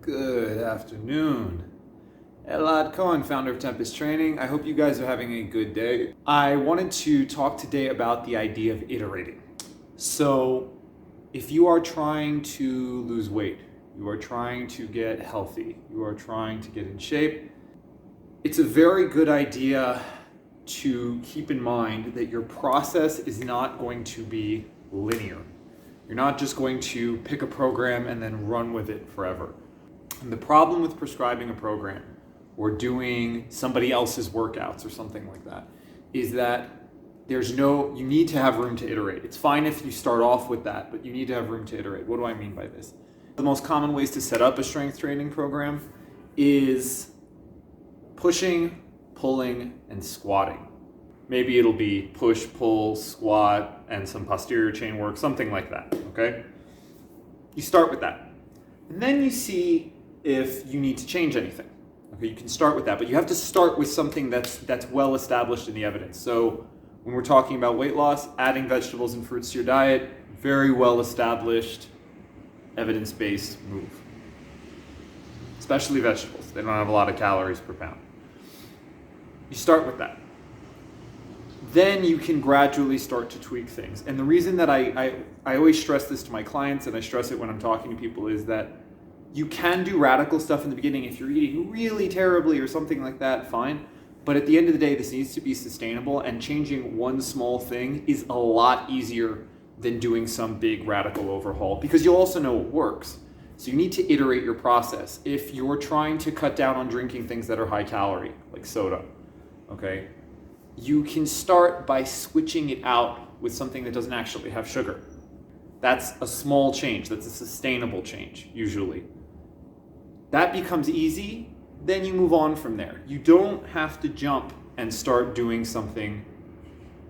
Good afternoon. Elad Cohen, founder of Tempest Training. I hope you guys are having a good day. I wanted to talk today about the idea of iterating. So, if you are trying to lose weight, you are trying to get healthy, you are trying to get in shape, it's a very good idea to keep in mind that your process is not going to be linear. You're not just going to pick a program and then run with it forever. And the problem with prescribing a program or doing somebody else's workouts or something like that is that you need to have room to iterate. It's fine if you start off with that, but you need to have room to iterate. What do I mean by this? The most common ways to set up a strength training program is pushing, pulling, and squatting. Maybe it'll be push, pull, squat, and some posterior chain work, something like that, okay? You start with that. And then you see if you need to change anything. Okay, you can start with that, but you have to start with something that's well established in the evidence. So when we're talking about weight loss, adding vegetables and fruits to your diet, very well established, evidence-based move. Especially vegetables. They don't have a lot of calories per pound. You start with that. Then you can gradually start to tweak things. And the reason that I always stress this to my clients, and I stress it when I'm talking to people, is that you can do radical stuff in the beginning. If you're eating really terribly or something like that, fine. But at the end of the day, this needs to be sustainable, and changing one small thing is a lot easier than doing some big radical overhaul, because you'll also know what works. So you need to iterate your process. If you're trying to cut down on drinking things that are high calorie, like soda, okay, you can start by switching it out with something that doesn't actually have sugar. That's a small change. That's a sustainable change, usually. That becomes easy, then you move on from there. You don't have to jump and start doing something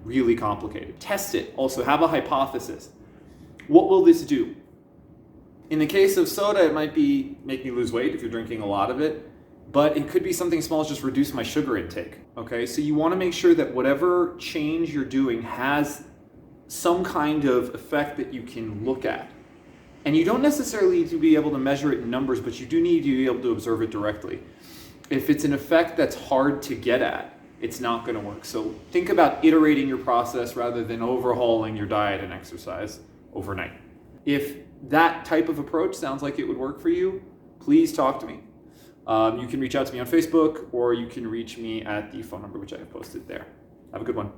really complicated. Test it. Also, have a hypothesis. What will this do? In the case of soda, it might be make me lose weight if you're drinking a lot of it, but it could be something small as just reduce my sugar intake. Okay, so you want to make sure that whatever change you're doing has some kind of effect that you can look at. And you don't necessarily need to be able to measure it in numbers, but you do need to be able to observe it directly. If it's an effect that's hard to get at, it's not going to work. So think about iterating your process rather than overhauling your diet and exercise overnight. If that type of approach sounds like it would work for you, please talk to me. You can reach out to me on Facebook, or you can reach me at the phone number which I have posted there. Have a good one.